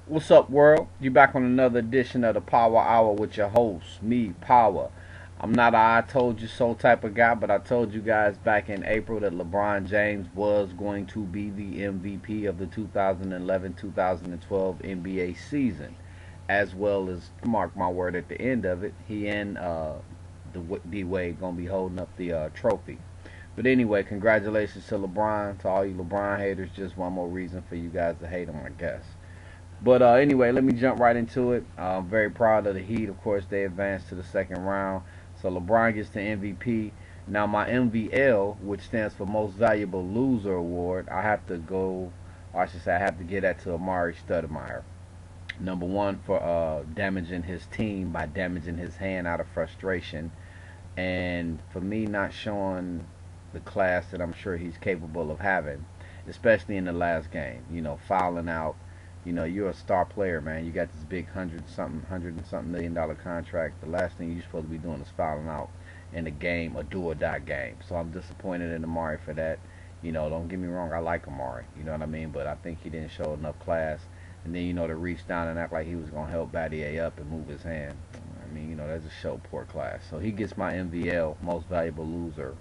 What's up, world? You back on another edition of the Power Hour with your host, me, Power. I'm not a I told you so type of guy, but I told you guys back in April that LeBron James was going to be the MVP of the 2011-2012 NBA season, as well as, mark my word, at the end of it, he and the D Wade gonna be holding up the trophy. But anyway, congratulations to LeBron. To all you LeBron haters, just one more reason for you guys to hate him, I guess. But anyway, let me jump right into it. I'm very proud of the Heat. Of course, they advanced to the second round. So LeBron gets the MVP. Now my MVL, which stands for Most Valuable Loser Award, I have to go, or I should say, I have to get that to Amari Stoudemire. Number one for damaging his team by damaging his hand out of frustration, and for me not showing the class that I'm sure he's capable of having, especially in the last game. You know, fouling out. You know, you're a star player, man. You got this big hundred and something $1 million contract. The last thing you're supposed to be doing is fouling out in a game, a do or die game. So I'm disappointed in Amari for that. You know, don't get me wrong, I like Amari. You know what I mean? But I think he didn't show enough class. And then, you know, to reach down and act like he was gonna help Battier up and move his hand. I mean, you know, that just showed poor class. So he gets my MVL, Most Valuable Loser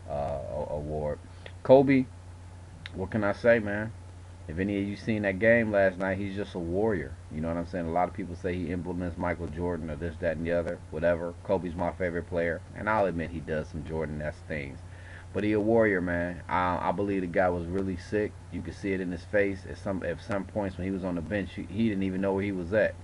award. Kobe, what can I say, man? If any of you seen that game last night, he's just a warrior. You know what I'm saying? A lot of people say he implements Michael Jordan or this, that, and the other, whatever. Kobe's my favorite player, and I'll admit he does some Jordan-esque things. But he a warrior, man. I believe the guy was really sick. You could see it in his face. At some points when he was on the bench, he didn't even know where he was at.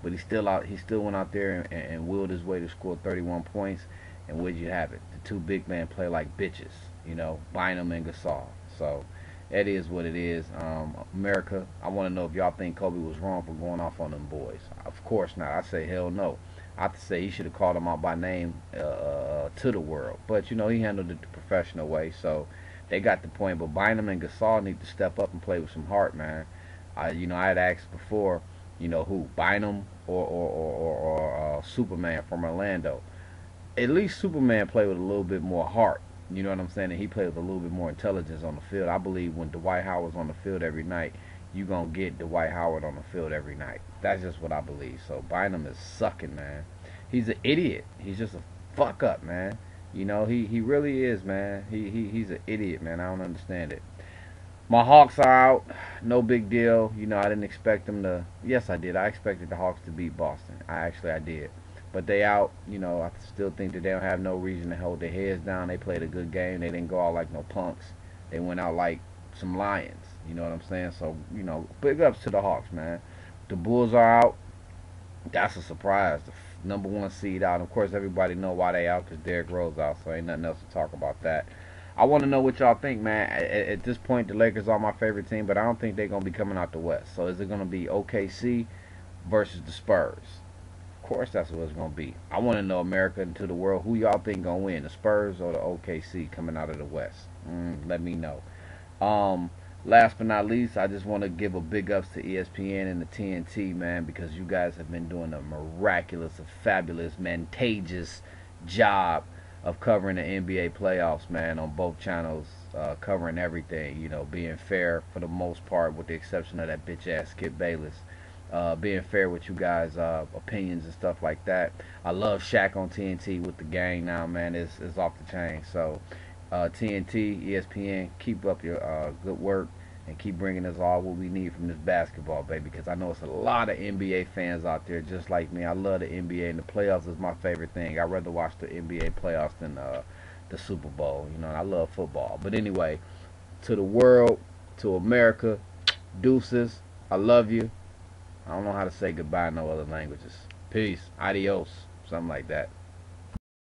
But he still out. He still went out there and willed his way to score 31 points. And where'd you have it? The two big men play like bitches. You know, Bynum and Gasol. So that is what it is. America, I want to know if y'all think Kobe was wrong for going off on them boys. Of course not. I say hell no. I have to say he should have called them out by name to the world. But, you know, he handled it the professional way. So they got the point. But Bynum and Gasol need to step up and play with some heart, man. You know, I had asked before, you know, who? Bynum or Superman from Orlando. At least Superman played with a little bit more heart. You know what I'm saying? And he played with a little bit more intelligence on the field. I believe when Dwight Howard's on the field every night, you gonna get Dwight Howard on the field every night. That's just what I believe. So Bynum is sucking, man. He's an idiot. He's just a fuck up, man. You know, he really is, man. He's an idiot, man. I don't understand it. My Hawks are out. No big deal. You know, I didn't expect them to. Yes, I did. I expected the Hawks to beat Boston. I did. But they out. You know, I still think that they don't have no reason to hold their heads down. They played a good game. They didn't go out like no punks. They went out like some lions. You know what I'm saying? So, you know, big ups to the Hawks, man. The Bulls are out. That's a surprise. The number one seed out. Of course, everybody know why they out because Derrick Rose out. So ain't nothing else to talk about that. I want to know what y'all think, man. At this point, the Lakers are my favorite team, but I don't think they're gonna be coming out the West. So is it gonna be OKC versus the Spurs? Of course, that's what it's gonna be. I want to know, America and to the world, who y'all think gonna win, the Spurs or the OKC coming out of the West? Let me know. Um, Last but not least, I just want to give a big ups to ESPN and the TNT, man, because you guys have been doing a miraculous, a fabulous, mantageous job of covering the NBA playoffs, man, on both channels, covering everything, you know, being fair for the most part, with the exception of that bitch ass Skip Bayless. Being fair with you guys' opinions and stuff like that. I love Shaq on TNT with the gang now, man. It's off the chain. So TNT, ESPN, keep up your good work and keep bringing us all what we need from this basketball, baby. Because I know it's a lot of NBA fans out there just like me. I love the NBA, and the playoffs is my favorite thing. I'd rather watch the NBA playoffs than the Super Bowl. You know, I love football. But anyway, to the world, to America, deuces. I love you. I don't know how to say goodbye in no other languages. Peace. Adios. Something like that.